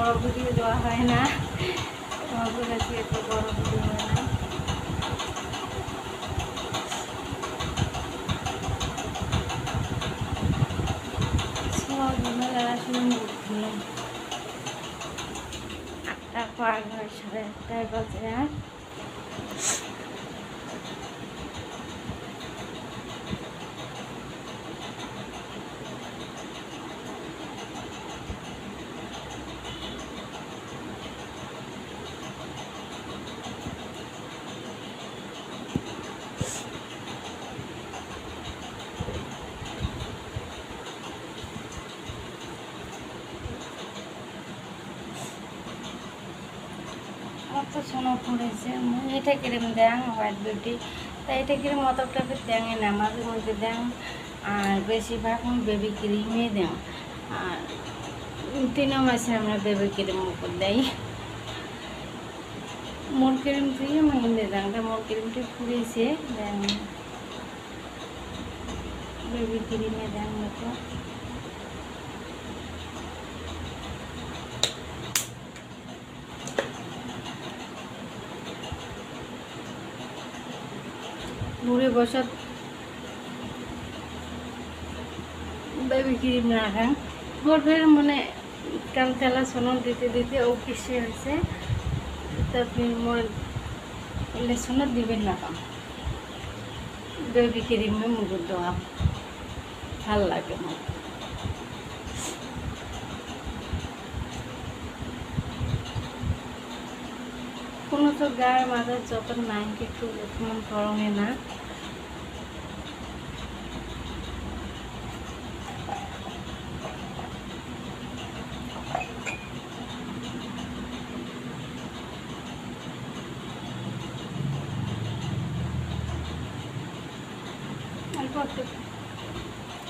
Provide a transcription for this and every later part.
বড় ভিডিও দেওয়া হয় না, আমাদের কাছে এত বড় ভিডিও হয় না। সকালবেলা আসলে উঠলাম 8টা পার হয়, 8:30 বাজে। আমার তো শোনা পড়েছে এটা ক্রিম দেন হোয়াইট বিউটি, তাই এটা ক্রিম অতটা দেন না, মাঝে মধ্যে দেন। আর বেশিরভাগ আমি বেবি ক্রিমই দেন। আর 3 মাসে আমরা বেবি ক্রিম উপর দেই। মোর ক্রিম দিয়ে আমি দেন, মোর ক্রিমটি ফুরিয়েছে দেন, বেবি ক্রিমে দেন মতো। ঘুরে বসা বেবি ক্রিম রাখেন ওর ফের মানে কাল তেলা সোনন দিতে দিতে ও কিসে হয়েছে, তারপরে মোর সোনা দিবেন না কাম বেবি ক্রিমে মুগুর দেওয়া ভাল লাগে আমার। কোনো তো গায়ের মাথার যত নাইনটি একটু গরমে না,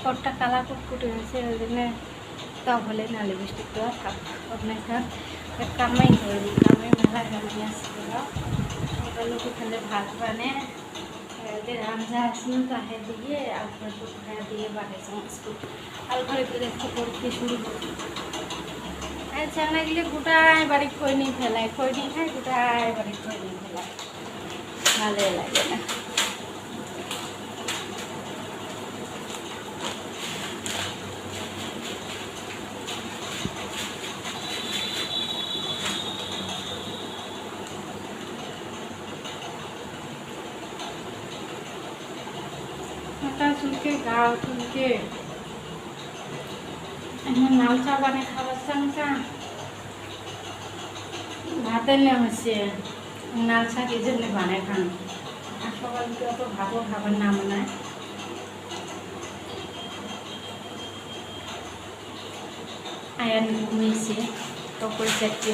কটটা কালা কুটকুটে হয়েছে, ওই জন্য তাহলে না লিপস্টিক দেওয়া থাক আপনার থাক কামাই ধরবি, কামাই মেলা কামাই আসছিল। লোক ওখানে ভাত বানে রান্না আসলো তাহে দিয়ে আপনার কোথায় দিয়ে বানিয়েছে স্কুল আলঘরে করে পড়তে শুরু করি। আচ্ছা না গেলে গোটায় বাড়ি খই নিয়ে ফেলায়, খই নিয়ে খায় গোটায় বাড়ি খই নিয়ে ফেলায়, ভালো লাগে না। মাথা চুলকে গা চুলকে লাল চা বানিয়ে খাবার চাংটা ভাতের না হচ্ছে লাল শাক এই জন্য বানায় খান। আর সকালকে অত ভাতও খাবার না বানায়, আয়ান ঘুমিয়েছে তখন চারটে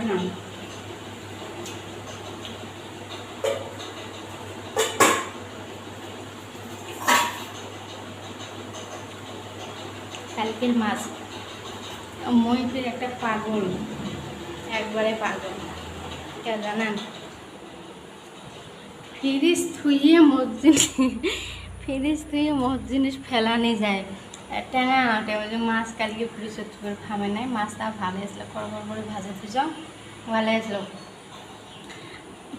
না। কালকের মাছ মহিষের একটা পাগল, একবারে পাগল কে জানান, ফ্রিজ থুইয়ে মত জিনিস ফেলানি যায় টেঙা আটে। ওই যে মাছ কালকে ফ্রিজ করে খাবে নাই, মাছটা ভালো হয়েছিল, কড় করে ভাজা থুইছ ভালো হয়েছিল।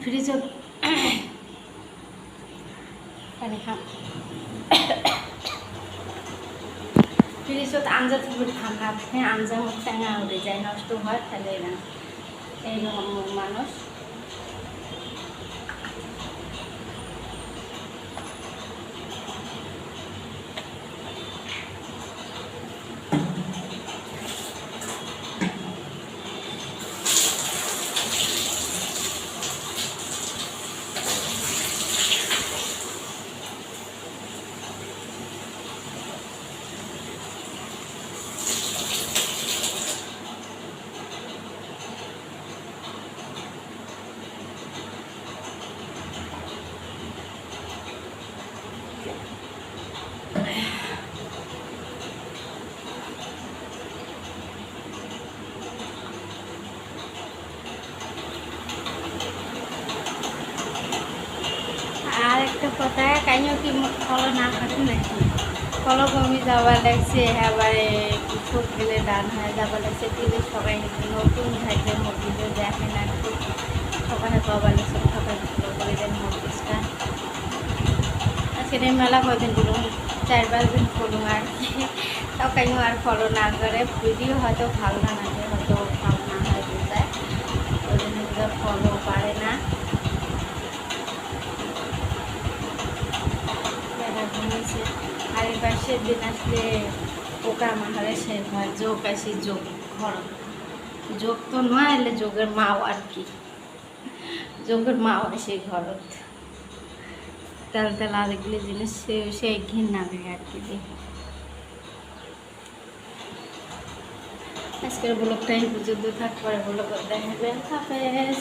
ফ্রিজত পানি খাম ফ্রিজত আঞ্জা থেকে ঠান্ডা আঞ্জা মুখ টেঙা উঠে যায়, নষ্ট হয় ফেলে না, এইরকম মানুষ। কি ফলো না কাটেন নাকি ফলো কমে যাওয়া লাগছে এবারে চোখ গেলে ডান হয়ে যাওয়া লাগছে টিভি সবাই নতুন থাকবে মুরগিদের দেখে না সবাই বাবা লাগছে সবাই ফলো করে দেন মুরগিটা আজকে মেলা কয়দিন দিল 4-5 দিন ফলো আর তাও কেন আর ফলো না করে ভিডিও হয়তো ভালো না লাগে হয়তো ভালো না হয় বোঝায় ওই জন্য ফলো পারে না ঘুমিয়েছে আর এবার সেদিন আসলে পোকা মাহারে সে হয় যোগ আসি যোগ ঘর যোগ তো নয় এলে যোগের মাও আর কি যোগের মাও আসে ঘরত তেল তেল আরেকগুলি জিনিস সেই ঘৃণা লাগে আর কি আজকের ব্লগটা এই পর্যন্ত থাক পরে ব্লগ দেখাবেন হাফেজ।